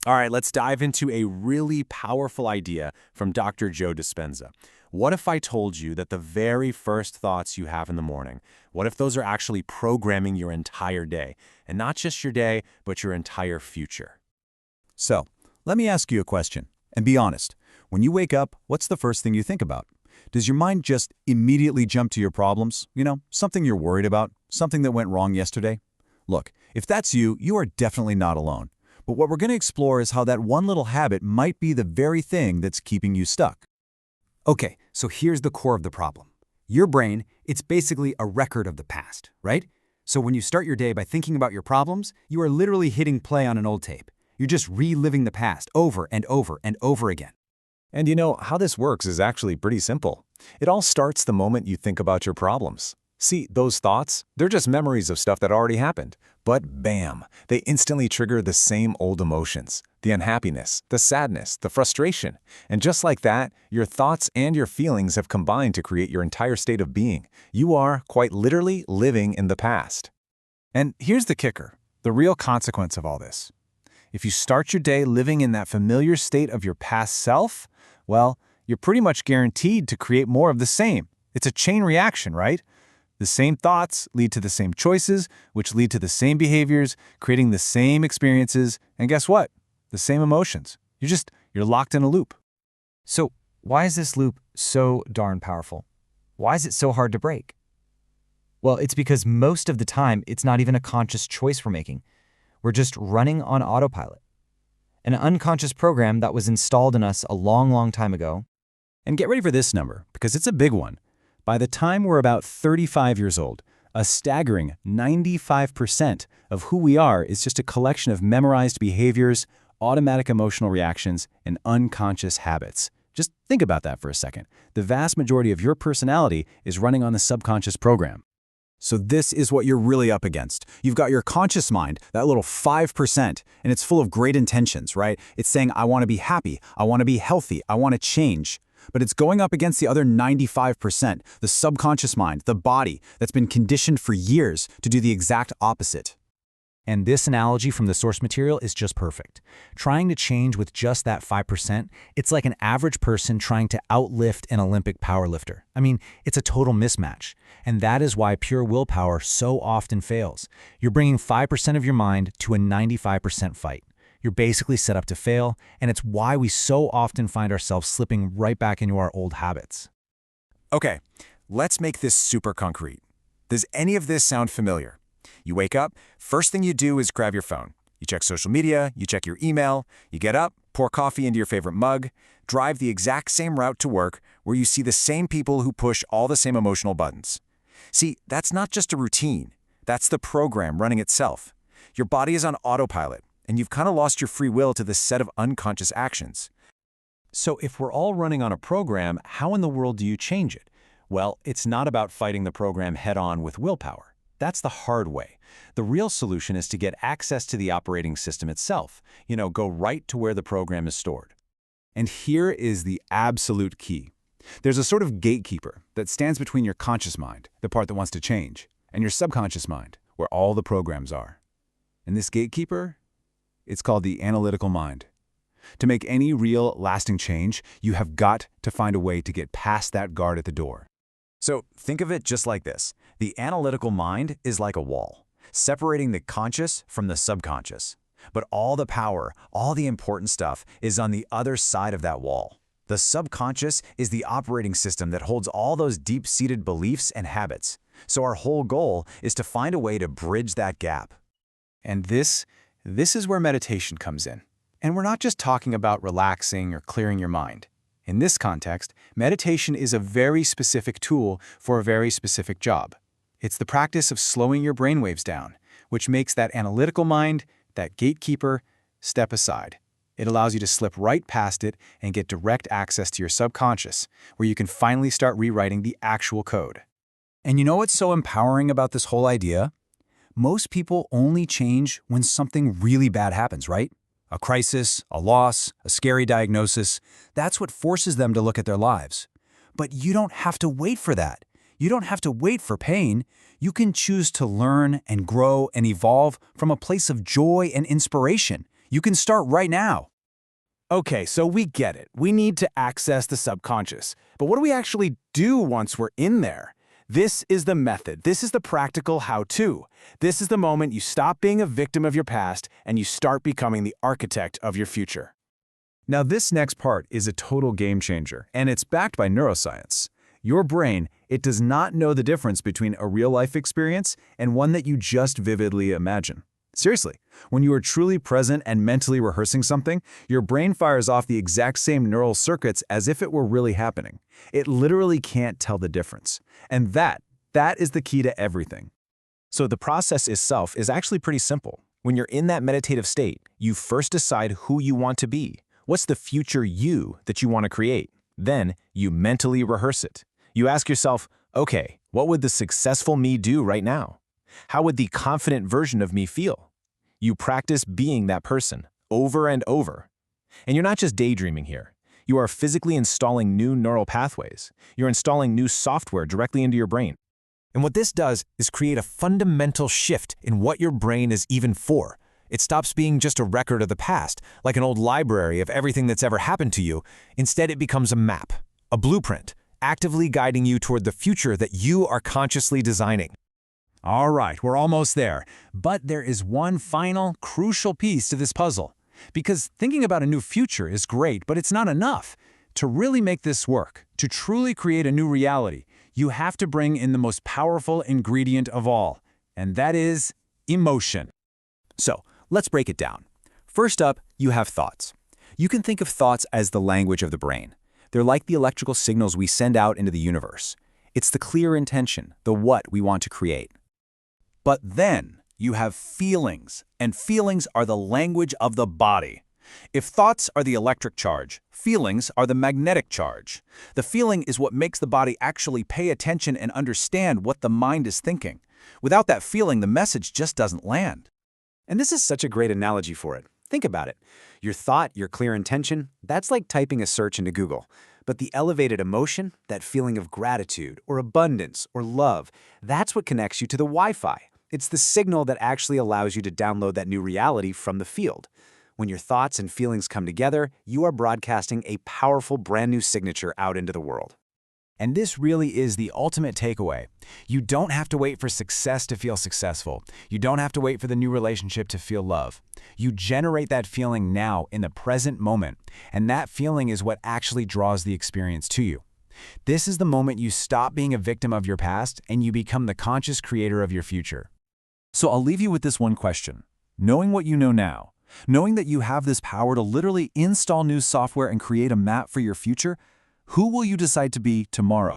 All right, let's dive into a really powerful idea from Dr. Joe Dispenza. What if I told you that the very first thoughts you have in the morning, what if those are actually programming your entire day? And not just your day, but your entire future. So, let me ask you a question, and be honest. When you wake up, what's the first thing you think about? Does your mind just immediately jump to your problems? Something you're worried about, something that went wrong yesterday? Look, if that's you, you are definitely not alone. But what we're going to explore is how that one little habit might be the very thing that's keeping you stuck. Okay, so here's the core of the problem. Your brain, it's basically a record of the past, right? So when you start your day by thinking about your problems, you are literally hitting play on an old tape. You're just reliving the past over and over and over again. And you know, how this works is actually pretty simple. It all starts the moment you think about your problems. See, those thoughts, they're just memories of stuff that already happened. But bam, they instantly trigger the same old emotions, the unhappiness, the sadness, the frustration. And just like that, your thoughts and your feelings have combined to create your entire state of being. You are, quite literally, living in the past. And here's the kicker, the real consequence of all this. If you start your day living in that familiar state of your past self, well, you're pretty much guaranteed to create more of the same. It's a chain reaction, right? The same thoughts lead to the same choices, which lead to the same behaviors, creating the same experiences, and guess what? The same emotions. You're locked in a loop. So why is this loop so darn powerful? Why is it so hard to break? Well, it's because most of the time, it's not even a conscious choice we're making. We're just running on autopilot. An unconscious program that was installed in us a long, long time ago. And get ready for this number, because it's a big one. By the time we're about 35 years old, a staggering 95% of who we are is just a collection of memorized behaviors, automatic emotional reactions, and unconscious habits. Just think about that for a second. The vast majority of your personality is running on the subconscious program. So this is what you're really up against. You've got your conscious mind, that little 5%, and it's full of great intentions, right? It's saying, I want to be happy, I want to be healthy, I want to change. But it's going up against the other 95%, the subconscious mind, the body, that's been conditioned for years to do the exact opposite. And this analogy from the source material is just perfect. Trying to change with just that 5%, it's like an average person trying to outlift an Olympic powerlifter. I mean, it's a total mismatch. And that is why pure willpower so often fails. You're bringing 5% of your mind to a 95% fight. You're basically set up to fail, and it's why we so often find ourselves slipping right back into our old habits. Okay, let's make this super concrete. Does any of this sound familiar? You wake up, first thing you do is grab your phone. You check social media, you check your email, you get up, pour coffee into your favorite mug, drive the exact same route to work where you see the same people who push all the same emotional buttons. See, that's not just a routine. That's the program running itself. Your body is on autopilot, and you've kind of lost your free will to this set of unconscious actions. So if we're all running on a program, how in the world do you change it? Well, it's not about fighting the program head-on with willpower. That's the hard way. The real solution is to get access to the operating system itself. Go right to where the program is stored. And here is the absolute key. There's a sort of gatekeeper that stands between your conscious mind, the part that wants to change, and your subconscious mind, where all the programs are. And this gatekeeper? It's called the analytical mind. To make any real, lasting change, you have got to find a way to get past that guard at the door. So think of it just like this. The analytical mind is like a wall, separating the conscious from the subconscious. But all the power, all the important stuff is on the other side of that wall. The subconscious is the operating system that holds all those deep-seated beliefs and habits. So our whole goal is to find a way to bridge that gap. And this is where meditation comes in. And we're not just talking about relaxing or clearing your mind. In this context, meditation is a very specific tool for a very specific job. It's the practice of slowing your brainwaves down, which makes that analytical mind, that gatekeeper, step aside. It allows you to slip right past it and get direct access to your subconscious, where you can finally start rewriting the actual code. And you know what's so empowering about this whole idea? Most people only change when something really bad happens, right? A crisis, a loss, a scary diagnosis. That's what forces them to look at their lives. But you don't have to wait for that. You don't have to wait for pain. You can choose to learn and grow and evolve from a place of joy and inspiration. You can start right now. Okay, so we get it. We need to access the subconscious. But what do we actually do once we're in there? This is the method. This is the practical how-to. This is the moment you stop being a victim of your past and you start becoming the architect of your future. Now, this next part is a total game changer, and it's backed by neuroscience. Your brain, it does not know the difference between a real-life experience and one that you just vividly imagine. Seriously, when you are truly present and mentally rehearsing something, your brain fires off the exact same neural circuits as if it were really happening. It literally can't tell the difference. And that is the key to everything. So the process itself is actually pretty simple. When you're in that meditative state, you first decide who you want to be. What's the future you that you want to create? Then you mentally rehearse it. You ask yourself, okay, what would the successful me do right now? How would the confident version of me feel? You practice being that person over and over. And you're not just daydreaming here. You are physically installing new neural pathways. You're installing new software directly into your brain. And what this does is create a fundamental shift in what your brain is even for. It stops being just a record of the past, like an old library of everything that's ever happened to you. Instead, it becomes a map, a blueprint, actively guiding you toward the future that you are consciously designing. All right, we're almost there. But there is one final, crucial piece to this puzzle. Because thinking about a new future is great, but it's not enough. To really make this work, to truly create a new reality, you have to bring in the most powerful ingredient of all, and that is emotion. So, let's break it down. First up, you have thoughts. You can think of thoughts as the language of the brain. They're like the electrical signals we send out into the universe. It's the clear intention, the what we want to create. But then you have feelings, and feelings are the language of the body. If thoughts are the electric charge, feelings are the magnetic charge. The feeling is what makes the body actually pay attention and understand what the mind is thinking. Without that feeling, the message just doesn't land. And this is such a great analogy for it. Think about it. Your thought, your clear intention, that's like typing a search into Google. But the elevated emotion, that feeling of gratitude or abundance or love, that's what connects you to the Wi-Fi. It's the signal that actually allows you to download that new reality from the field. When your thoughts and feelings come together, you are broadcasting a powerful brand new signature out into the world. And this really is the ultimate takeaway. You don't have to wait for success to feel successful. You don't have to wait for the new relationship to feel love. You generate that feeling now in the present moment, and that feeling is what actually draws the experience to you. This is the moment you stop being a victim of your past and you become the conscious creator of your future. So I'll leave you with this one question. Knowing what you know now, knowing that you have this power to literally install new software and create a map for your future, who will you decide to be tomorrow?